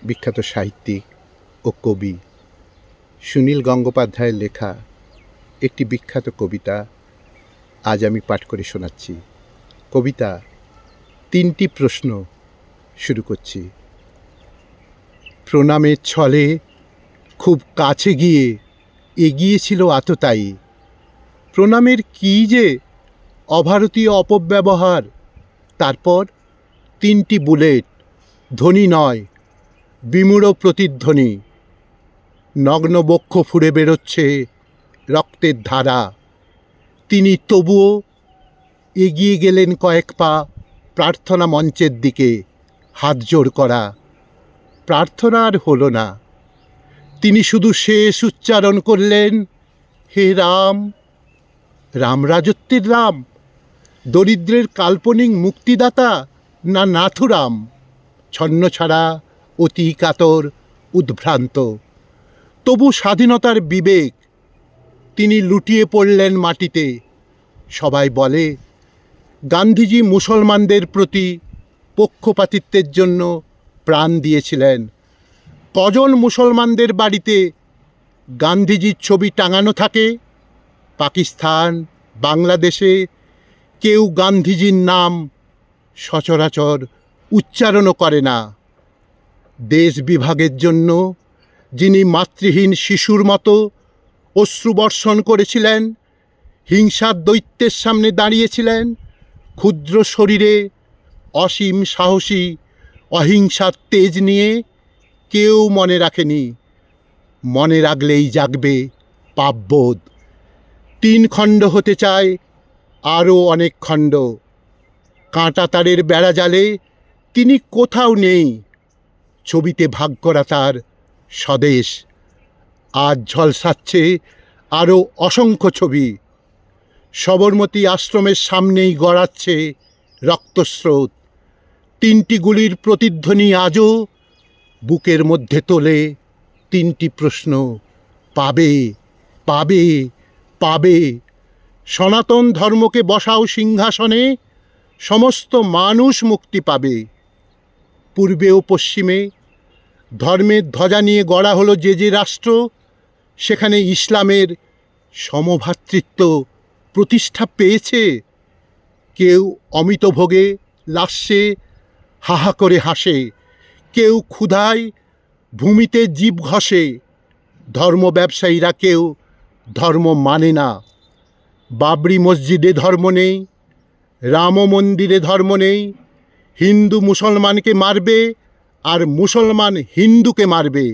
বিখ্যাত সাহিত্যিক ও কবি সুনীল গঙ্গোপাধ্যায়ের লেখা একটি বিখ্যাত কবিতা আজ আমি পাঠ করে শোনাচ্ছি। কবিতা 3টি প্রশ্ন শুরু করছি। প্রণামের ছলে খুব কাছে গিয়ে এগিয়েছিল আততায়ী। প্রণামের কী যে অভারতীয় অপব্যবহার। তারপর 3টি বুলেট, ধ্বনি নয়, বিমূঢ় প্রতিধ্বনি। নগ্ন বক্ষ ফুঁড়ে বেরোচ্ছে রক্তের ধারা। তিনি তবুও এগিয়ে গেলেন কয়েক পা প্রার্থনা মঞ্চের দিকে, হাত জোড় করা। প্রার্থনা আর হলো না। তিনি শুধু শেষ উচ্চারণ করলেন, হে রাম। রাম রাজত্বের রাম, দরিদ্রের কাল্পনিক মুক্তিদাতা, না নাথুরাম, ছন্নছাড়া, অতি কাতর, উদ্ভ্রান্ত। তবু স্বাধীনতার বিবেক। তিনি লুটিয়ে পড়লেন মাটিতে। সবাই বলে গান্ধীজি মুসলমানদের প্রতি পক্ষপাতিত্বের জন্য প্রাণ দিয়েছিলেন। কজন মুসলমানদের বাড়িতে গান্ধীজির ছবি টাঙানো থাকে? পাকিস্তান, বাংলাদেশে কেউ গান্ধীজির নাম সচরাচর উচ্চারণও করে না। দেশ বিভাগের জন্য যিনি মাতৃহীন শিশুর মতো অশ্রুবর্ষণ করেছিলেন, হিংসার দৈত্যের সামনে দাঁড়িয়েছিলেন, ক্ষুদ্র শরীরে অসীম সাহসী অহিংসার তেজ নিয়ে, কেউ মনে রাখেনি। মনে রাখলেই জাগবে পাপবোধ। 3 খণ্ড হতে চায় আরও অনেক খণ্ড। কাঁটা তারের বেড়াজালে তিনি কোথাও নেই। ছবিতে ভাগ করা তার স্বদেশ। আজ ঝলসাচ্ছে আরও অসংখ্য ছবি। সবরমতী আশ্রমের সামনেই গড়াচ্ছে রক্তস্রোত। 3টি গুলির প্রতিধ্বনি আজও বুকের মধ্যে তোলে 3টি প্রশ্ন, পাবে, পাবে, পাবে। সনাতন ধর্মকে বসাও সিংহাসনে, সমস্ত মানুষ মুক্তি পাবে। পূর্বে ও পশ্চিমে ধর্মের ধ্বজা নিয়ে গড়া হলো যে রাষ্ট্র, সেখানে ইসলামের সমভাতৃত্ব প্রতিষ্ঠা পেয়েছে। কেউ অমিতভোগে লাস্যে হাহা করে হাসে, কেউ ক্ষুধায় ভূমিতে জীব ঘষে। ধর্ম ব্যবসায়ীরা কেউ ধর্ম মানে না। বাবরি মসজিদে ধর্ম নেই, রাম মন্দিরে ধর্ম নেই। হিন্দু মুসলমানকে মারবে আর মুসলমান হিন্দুকে মারবে।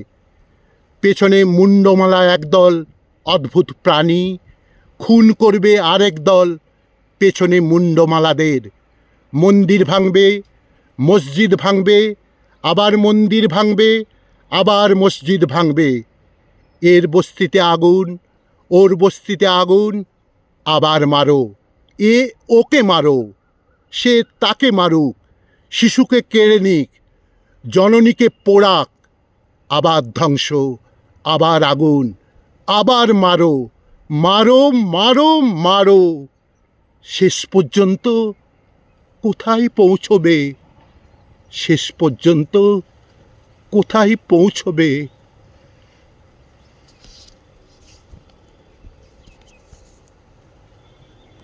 পেছনে মুন্ডমালা একদল অদ্ভুত প্রাণী, খুন করবে আরেক দল পেছনে মুন্ডমালাদের। মন্দির ভাঙবে, মসজিদ ভাঙবে, আবার মন্দির ভাঙবে, আবার মসজিদ ভাঙবে। এর বস্তিতে আগুন, ওর বস্তিতে আগুন, আবার মারো। এ ওকে মারো, সে তাকে মারুক, শিশুকে কেড়ে নিক, জননীকে পোড়াক। আবার ধ্বংস, আবার আগুন, আবার মারো, মারো, মারো, মারো। শেষ পর্যন্ত কোথায় পৌঁছবে? শেষ পর্যন্ত কোথায় পৌঁছবে?